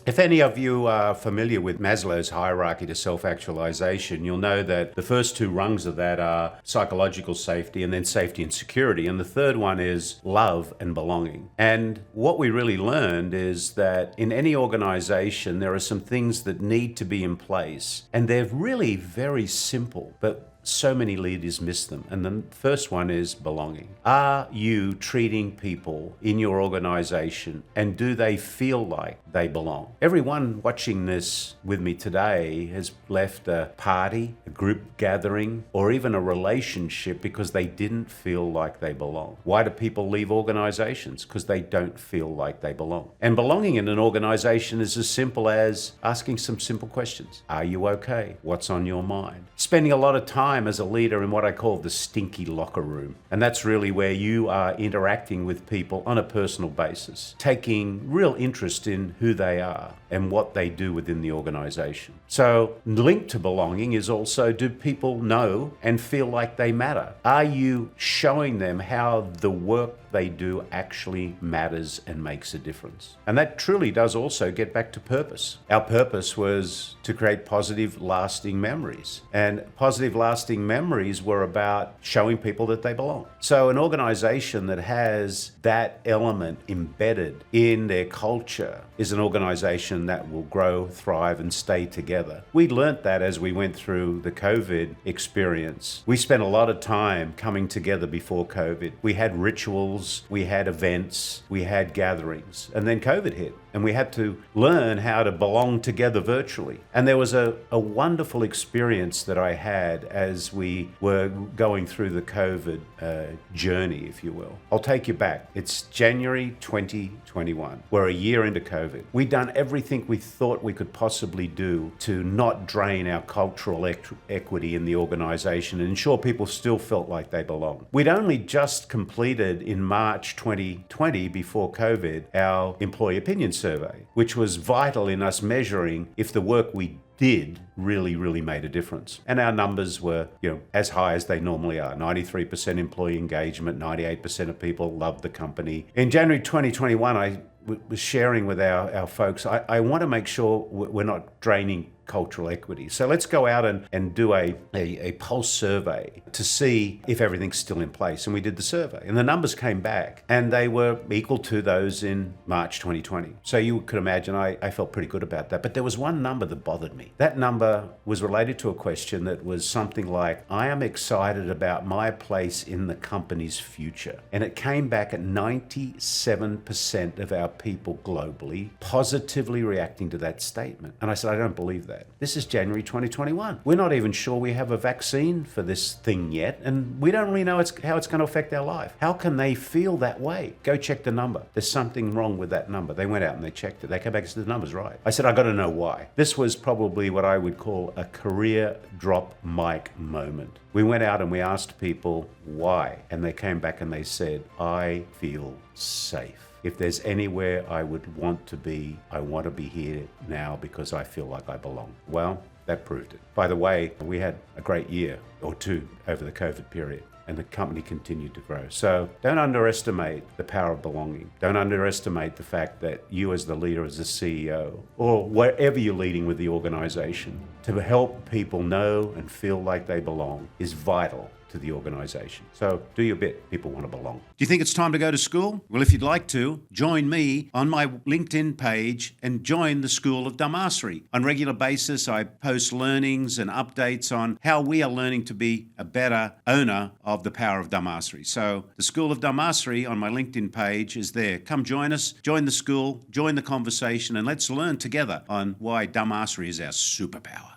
If any of you are familiar with Maslow's hierarchy to self-actualization, you'll know that the first two rungs of that are psychological safety and then safety and security. And the third one is love and belonging. And what we really learned is that in any organization, there are some things that need to be in place. And they're really very simple, but so many leaders miss them. And the first one is belonging. Are you treating people in your organization and do they feel like they belong? Everyone watching this with me today has left a party, a group gathering, or even a relationship because they didn't feel like they belong. Why do people leave organizations? Because they don't feel like they belong. And belonging in an organization is as simple as asking some simple questions. Are you okay? What's on your mind? Spending a lot of time as a leader in what I call the stinky locker room. And that's really where you are interacting with people on a personal basis, taking real interest in who they are and what they do within the organization. So linked to belonging is also, do people know and feel like they matter? Are you showing them how the work they do actually matters and makes a difference? And that truly does also get back to purpose. Our purpose was to create positive, lasting memories. And positive, lasting memories were about showing people that they belong. So an organization that has that element embedded in their culture is an organization that will grow, thrive, and stay together. We learnt that as we went through the COVID experience. We spent a lot of time coming together before COVID. We had rituals, we had events, we had gatherings, and then COVID hit. And we had to learn how to belong together virtually. And there was a wonderful experience that I had as we were going through the COVID journey, if you will. I'll take you back. It's January 2021. We're a year into COVID. We'd done everything we thought we could possibly do to not drain our cultural equity in the organization and ensure people still felt like they belonged. We'd only just completed in March 2020, before COVID, our employee opinion survey, which was vital in us measuring if the work we did really made a difference. And our numbers were, as high as they normally are. 93% employee engagement, 98% of people loved the company. In January 2021, I was sharing with our folks, I want to make sure we're not draining cultural equity. So let's go out and do a pulse survey to see if everything's still in place. And we did the survey and the numbers came back and they were equal to those in March 2020. So you could imagine I felt pretty good about that. But there was one number that bothered me. That number was related to a question that was something like, I am excited about my place in the company's future. And it came back at 97% of our people globally positively reacting to that statement. And I said, I don't believe that. This is January 2021. We're not even sure we have a vaccine for this thing yet, and we don't really know how it's going to affect our life. How can they feel that way? Go check the number. There's something wrong with that number. They went out and they checked it. They came back and said the number's right. I said, I got to know why. This was probably what I would call a career drop mic moment. We went out and we asked people why, and they came back and they said, I feel safe. If there's anywhere I would want to be, I want to be here now because I feel like I belong. Well, that proved it. By the way, we had a great year or two over the COVID period, and the company continued to grow. So don't underestimate the power of belonging. Don't underestimate the fact that you as the leader, as the CEO, or wherever you're leading with the organization, to help people know and feel like they belong is vital to the organization. So do your bit. People want to belong. Do you think it's time to go to school? Well, if you'd like to, join me on my LinkedIn page and join the School of Dumbassery. On a regular basis, I post learnings and updates on how we are learning to be a better owner of the power of Dumbassery. So the School of Dumbassery on my LinkedIn page is there. Come join us, join the school, join the conversation, and let's learn together on why Dumbassery is our superpower.